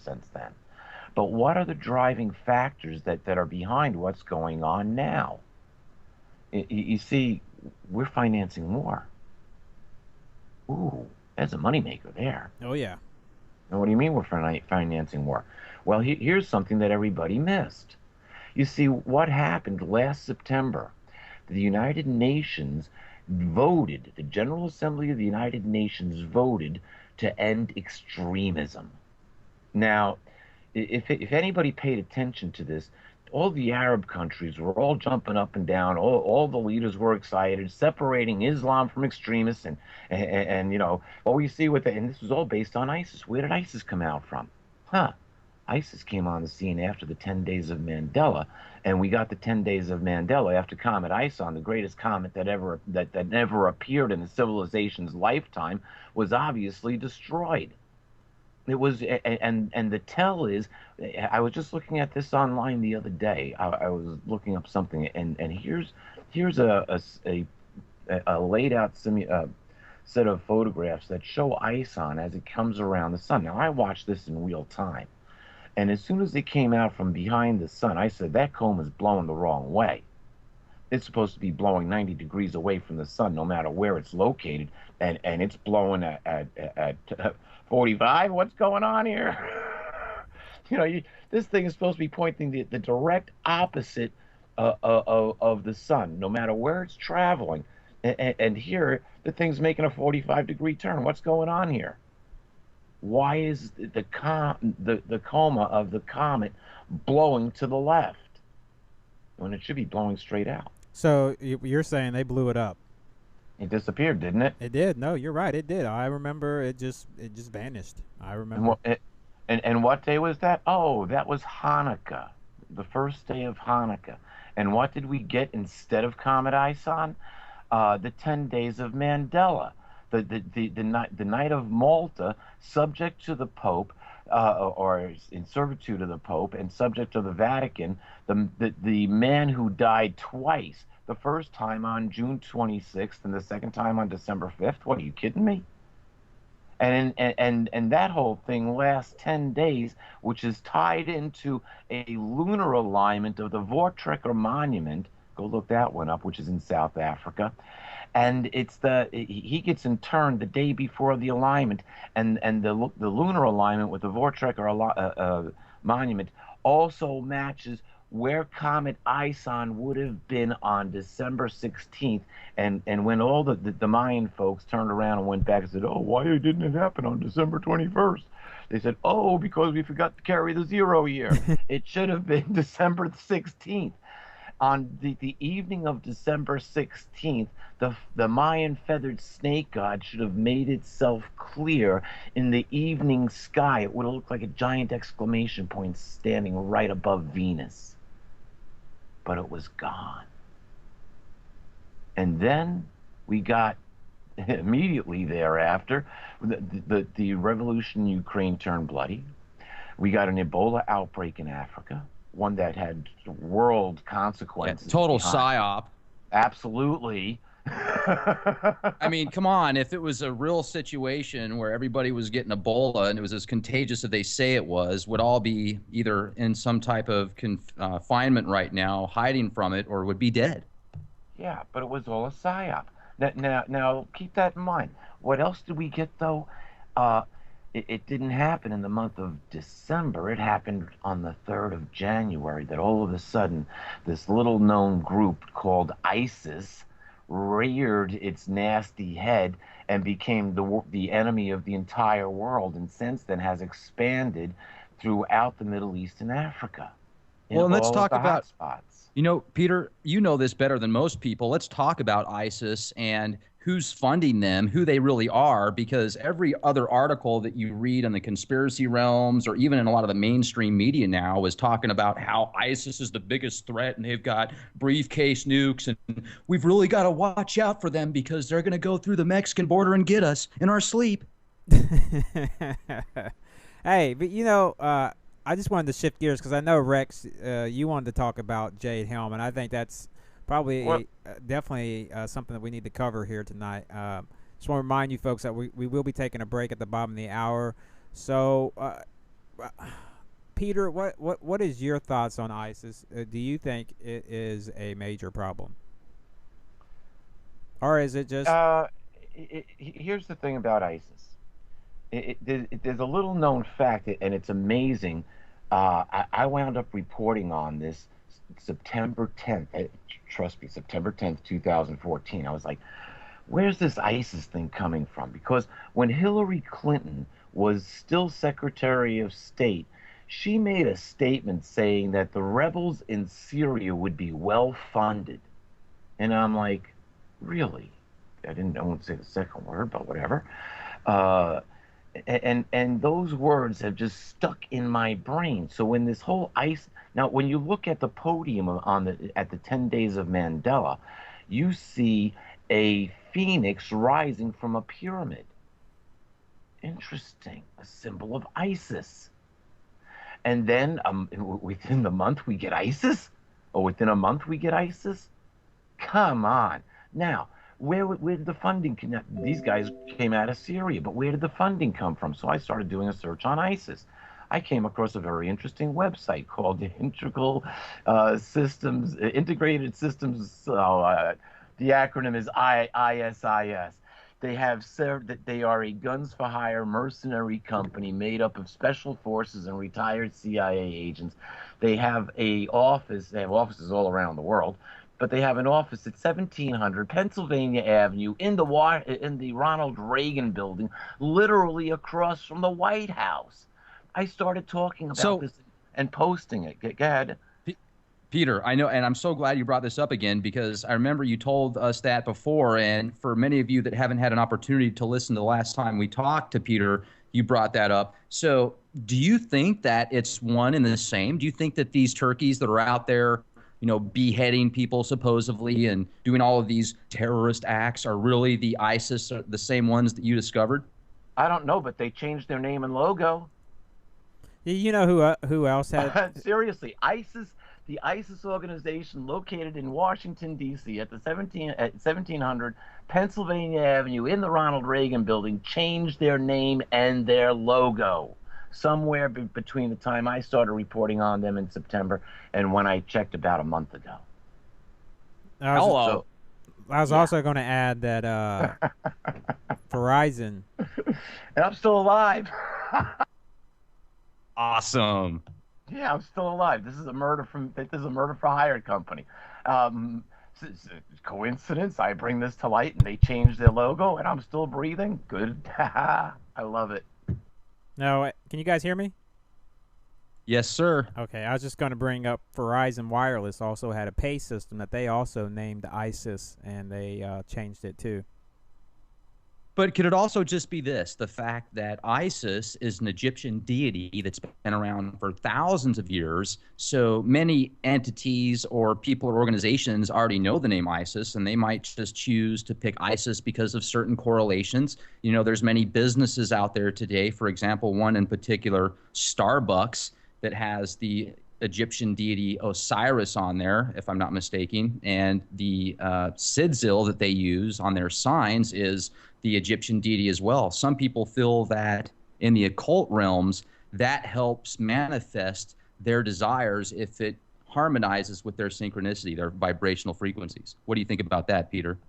since then. But what are the driving factors that are behind what's going on now? You see, we're financing war. Ooh, there's a moneymaker there. Oh yeah. And what do you mean we're financing war? Well, here's something that everybody missed. You see, what happened last September? The United Nations voted, the General Assembly of the United Nations voted to end extremism. Now, if anybody paid attention to this, all the Arab countries were all jumping up and down. All the leaders were excited, separating Islam from extremists, and you know what we see with it. And this was all based on ISIS. Where did ISIS come out from? Huh? ISIS came on the scene after the 10 days of Mandela, and we got the 10 days of Mandela after Comet Ison, the greatest comet that never appeared in the civilization's lifetime, was obviously destroyed. It was, and the tell is, I was just looking at this online the other day. I was looking up something, and here's a laid out set of photographs that show Ison as it comes around the sun. Now I watched this in real time, and as soon as it came out from behind the sun, I said that comb is blowing the wrong way. It's supposed to be blowing 90 degrees away from the sun, no matter where it's located, and it's blowing at 45. What's going on here? This thing is supposed to be pointing the direct opposite of the sun, no matter where it's traveling. And here, the thing's making a 45-degree turn. What's going on here? Why is the coma of the comet blowing to the left when it should be blowing straight out? So you're saying they blew it up? It disappeared, didn't it? It did. No, you're right. It did. I remember it just vanished. I And remember. what and what day was that? Oh, that was Hanukkah, the first day of Hanukkah. And what did we get instead of Comet Ison? The 10 days of Mandela, the night of Malta, subject to the Pope, or in servitude of the Pope, and subject to the Vatican. The man who died twice, the first time on June 26th and the second time on December 5th. What, are you kidding me? And that whole thing lasts 10 days, which is tied into a lunar alignment of the Voortrekker Monument. Go look that one up, which is in South Africa. And he gets interned the day before the alignment, and the lunar alignment with the Voortrekker Monument also matches where Comet Ison would have been on December 16th. And when all the Mayan folks turned around and went back and said, oh, why didn't it happen on December 21st? They said, oh, because we forgot to carry the 0 year. It should have been December 16th. On the evening of December 16th, the Mayan feathered snake god should have made itself clear in the evening sky. It would have looked like a giant exclamation point standing right above Venus. But it was gone. And then we got immediately thereafter, the revolution in Ukraine turned bloody. We got an Ebola outbreak in Africa, one that had world Yeah, consequences total behind. psyop. Absolutely. I mean, come on. If it was a real situation where everybody was getting Ebola and it was as contagious as they say it was, would all be either in some type of confinement right now, hiding from it, or would be dead. Yeah, but it was all a psyop. Now, keep that in mind. What else did we get, though? It didn't happen in the month of December. It happened on the 3rd of January, that all of a sudden this little known group called ISIS reared its nasty head and became the enemy of the entire world, and since then has expanded throughout the Middle East and Africa in Well, and let's all of talk the hot about, spots. Peter, you know this better than most people. Let's talk about ISIS and who's funding them, who they really are, because every other article that you read in the conspiracy realms or even in a lot of the mainstream media now is talking about how ISIS is the biggest threat and they've got briefcase nukes and we've really got to watch out for them because they're going to go through the Mexican border and get us in our sleep. Hey, but I just wanted to shift gears because I know Rex, you wanted to talk about Jade Helm, and I think that's Well, probably definitely something that we need to cover here tonight. Just want to remind you folks that we will be taking a break at the bottom of the hour. So Peter, what is your thoughts on ISIS? Do you think it is a major problem, or is it just? Uh, Here's the thing about ISIS. There's a little known fact, and it's amazing. I wound up reporting on this September 10th. Trust me, September 10th, 2014. I was like, where's this ISIS thing coming from? Because when Hillary Clinton was still Secretary of State, she made a statement saying that the rebels in Syria would be well funded. And I'm like, really? I won't say the second word, but whatever. Uh, and those words have just stuck in my brain. So when this whole ice now, when you look at the podium at the 10 Days of Mandela, you see a phoenix rising from a pyramid. Interesting, a symbol of ISIS. And then within the month we get ISIS, or within a month we get ISIS. Come on, now where did the funding come? These guys came out of Syria, but where did the funding come from? So I started doing a search on ISIS. I came across a very interesting website called the Integrated Systems. The acronym is ISIS. They have said that they are a guns for hire mercenary company made up of special forces and retired CIA agents. They have offices all around the world, but they have an office at 1700 Pennsylvania Avenue in the Ronald Reagan building, literally across from the White House. I started talking about this and posting it. Go ahead. Peter, I know, and I'm so glad you brought this up again, because I remember you told us that before, and for many of you that haven't had an opportunity to listen to the last time we talked to Peter, you brought that up. So do you think that it's one and the same? Do you think that these turkeys that are out there, beheading people supposedly and doing all of these terrorist acts are really the ISIS, the same ones that you discovered? I don't know, but they changed their name and logo. You know who else had? Seriously, the ISIS organization located in Washington, D.C. at 1700 Pennsylvania Avenue in the Ronald Reagan building changed their name and their logo somewhere between the time I started reporting on them in September and when I checked about a month ago. I was also going to add that Verizon. And I'm still alive. Awesome. Yeah, I'm still alive. This is a murder for hire company. Coincidence? I bring this to light, and they changed their logo, and I'm still breathing. Good. I love it. No, can you guys hear me? Yes, sir. Okay, I was just going to bring up Verizon Wireless also had a pay system that they also named ISIS, and they changed it too. But could it also just be this, the fact that ISIS is an Egyptian deity that's been around for thousands of years, so many entities or people or organizations already know the name ISIS, and they might just choose to pick ISIS because of certain correlations. There's many businesses out there today, for example, one in particular, Starbucks, that has the Egyptian deity Osiris on there, if I'm not mistaken, and the sigil that they use on their signs is the Egyptian deity as well. Some people feel that in the occult realms, that helps manifest their desires if it harmonizes with their synchronicity, their vibrational frequencies. What do you think about that, Peter?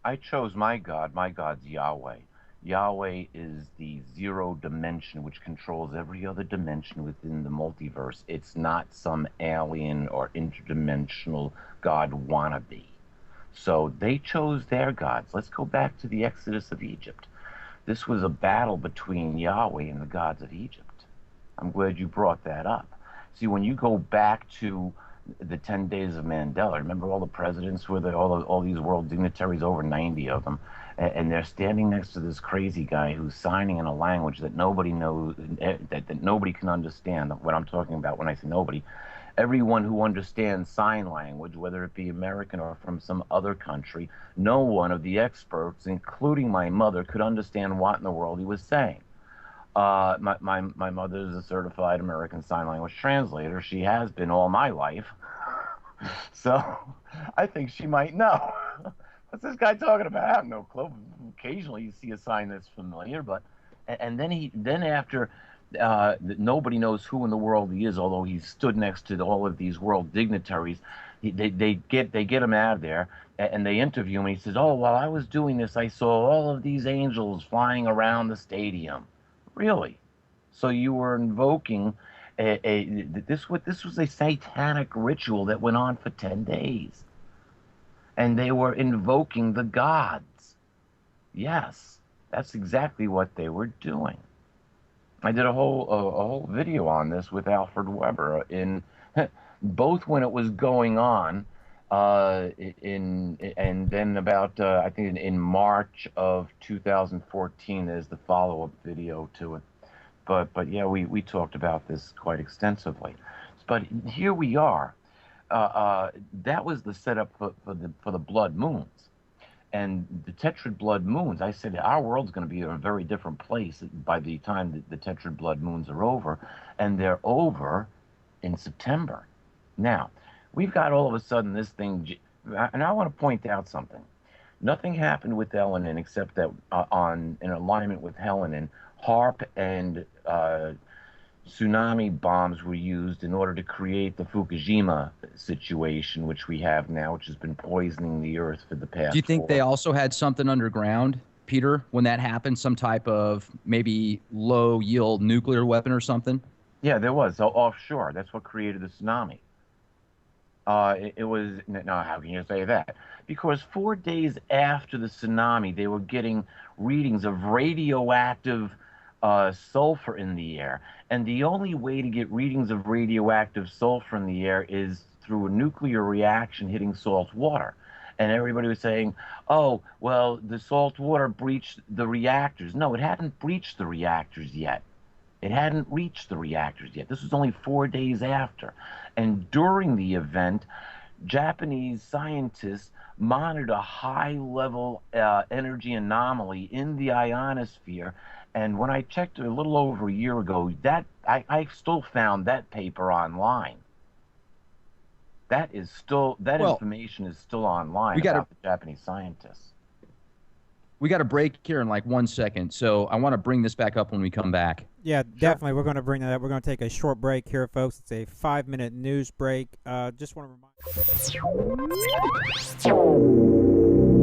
I chose my God. My God's Yahweh. Yahweh is the zero dimension which controls every other dimension within the multiverse. It's not some alien or interdimensional God wannabe. So they chose their gods. Let's go back to the Exodus of Egypt. This was a battle between Yahweh and the gods of Egypt. I'm glad you brought that up. See, when you go back to the 10 Days of Mandela, remember all the presidents were there, all these world dignitaries, over 90 of them, and they're standing next to this crazy guy who's signing in a language that nobody knows, that nobody can understand. What I'm talking about when I say nobody, everyone who understands sign language, whether it be American or from some other country, no one of the experts, including my mother, could understand what in the world he was saying. My mother is a certified American Sign Language translator. She has been all my life. So I think she might know. What's this guy talking about? I have no clue. Occasionally you see a sign that's familiar, but and then after that nobody knows who in the world he is, although he stood next to all of these world dignitaries. They get him out of there, and they interview him. And he says, "Oh, while I was doing this, I saw all of these angels flying around the stadium." Really? So you were invoking this was a satanic ritual that went on for 10 days, and they were invoking the gods. Yes, that's exactly what they were doing. I did a whole video on this with Alfred Weber in both when it was going on, in and then about I think in March of 2014. There's the follow-up video to it. But yeah, we talked about this quite extensively. But here we are. That was the setup for the blood moons. And the tetrad blood moons, I said our world's going to be in a very different place by the time the tetrad blood moons are over, and they're over in September. Now, we've got all of a sudden this thing, and I want to point out something. Nothing happened with Elenin except that in alignment with Helenin, HARP and tsunami bombs were used in order to create the Fukushima situation, which we have now, which has been poisoning the earth for the past. Do you think they also had something underground, Peter, when that happened? Some type of maybe low yield nuclear weapon or something? Yeah, there was. So offshore. That's what created the tsunami. It was, no, how can you say that? Because 4 days after the tsunami, they were getting readings of radioactive sulfur in the air. And the only way to get readings of radioactive sulfur in the air is through a nuclear reaction hitting salt water. And everybody was saying, oh, well, the salt water breached the reactors. No, it hadn't breached the reactors yet. It hadn't reached the reactors yet. This was only 4 days after. And during the event, Japanese scientists monitored a high-level energy anomaly in the ionosphere. And when I checked it a little over a year ago, I still found that paper online. That information is still online about the Japanese scientists. We got a break here in like 1 second, so I want to bring this back up when we come back. Yeah, definitely. We're going to bring that up. We're going to take a short break here, folks. It's a 5-minute news break. Just want to remind